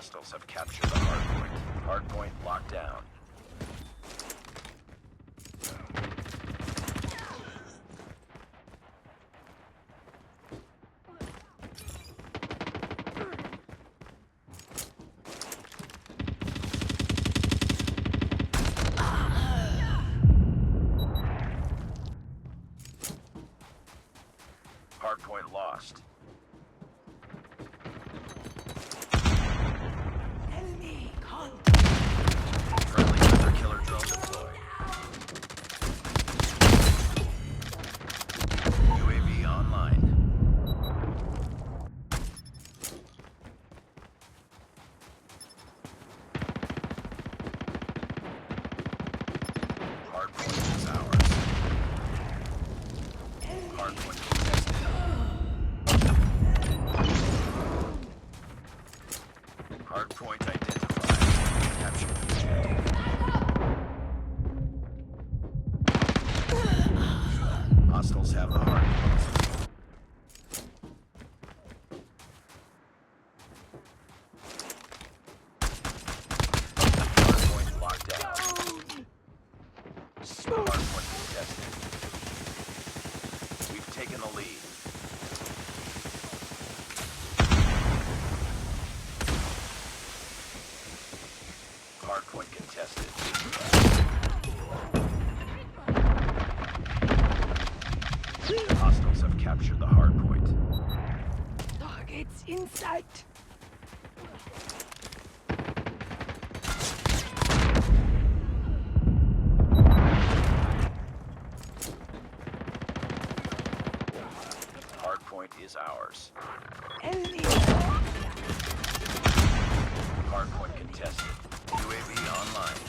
Hostiles have captured the hardpoint. Hardpoint locked down. Hardpoint lost. Enemy contact. Friendly hunter-killer drone deployed. UAV online. Hardpoint is ours. Hardpoint contested. Hardpoint identified. Capture the objective. Hostiles have the hardpoint. Hardpoint locked down. Hardpoint contested. We've taken the lead. Hardpoint contested. Hostiles have captured the hardpoint. Targets in sight. Hardpoint is ours. Enemy. Hardpoint contested. UAV online.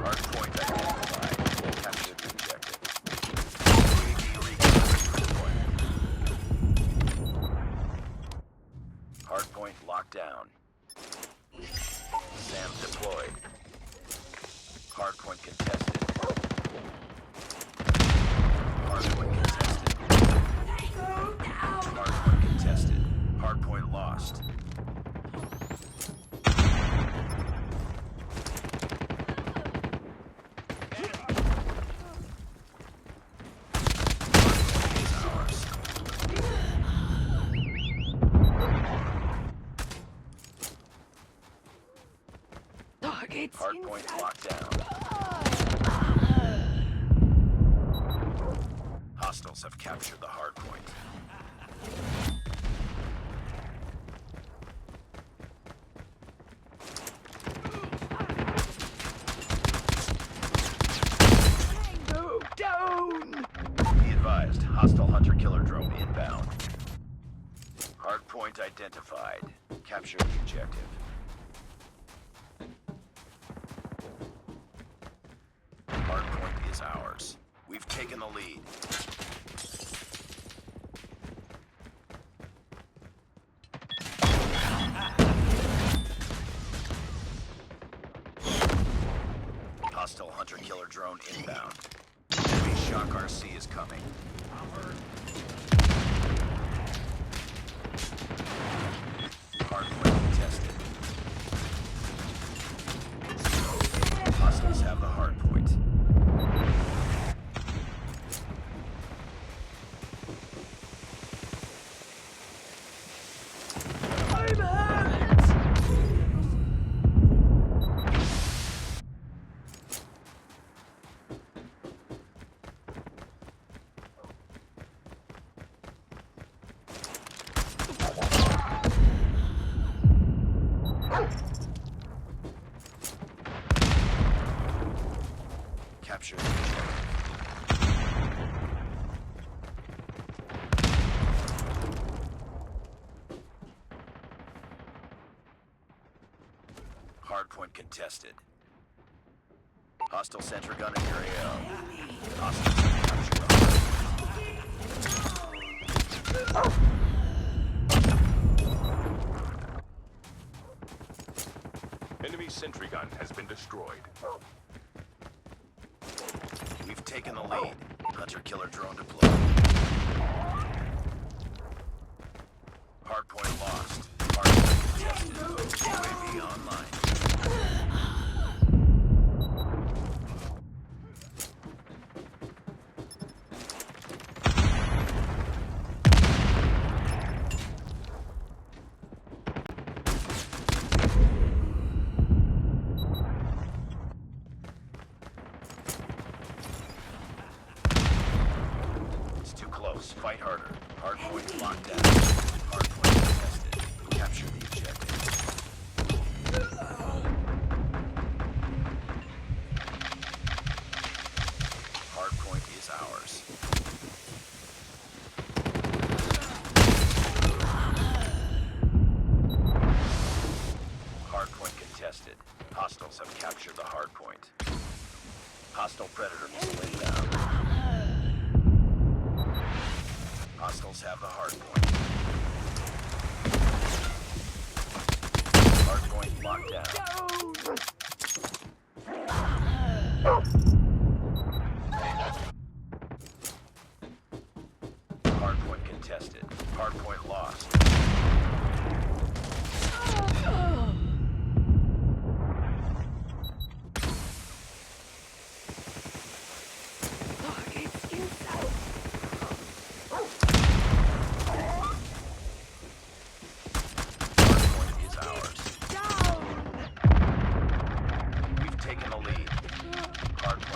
Hardpoint identified. Capture the objective. UAV recon deployed. Hardpoint locked down. SAM deployed. Hardpoint contested. Hardpoint contested. Hardpoint contested. Hardpoint lost. Hardpoint is ours. Targets in Hardpoint sight. locked down. Hostiles have captured the hardpoint. Go down. Be advised, hostile hunter-killer drone inbound. Hardpoint identified. Capture the objective. Hardpoint is ours. We've taken the lead. Hostile hunter-killer drone inbound. Enemy Shock RC is coming. Hardpoint contested. Hostiles have the hardpoint. I'm hurt. Capture the objective. Hardpoint contested. Hostile sentry gun in your AO. Hostiles have captured the hardpoint. Enemy sentry gun has been destroyed. We've taken the lead. Hunter-killer drone deployed. Hardpoint lost. Hardpoint contested. UAV online. It's too close. Fight harder. Hardpoint locked down. Hardpoint contested. Capture the objective. Hardpoint is ours. Hardpoint contested. Hostiles have captured the hardpoint. Hostile predator missile inbound. Hostiles have the hardpoint. Hardpoint locked down. Hardpoint contested. Hardpoint lost. Targets in sight. Hardpoint is ours. Down. We've taken the lead. Hardpoint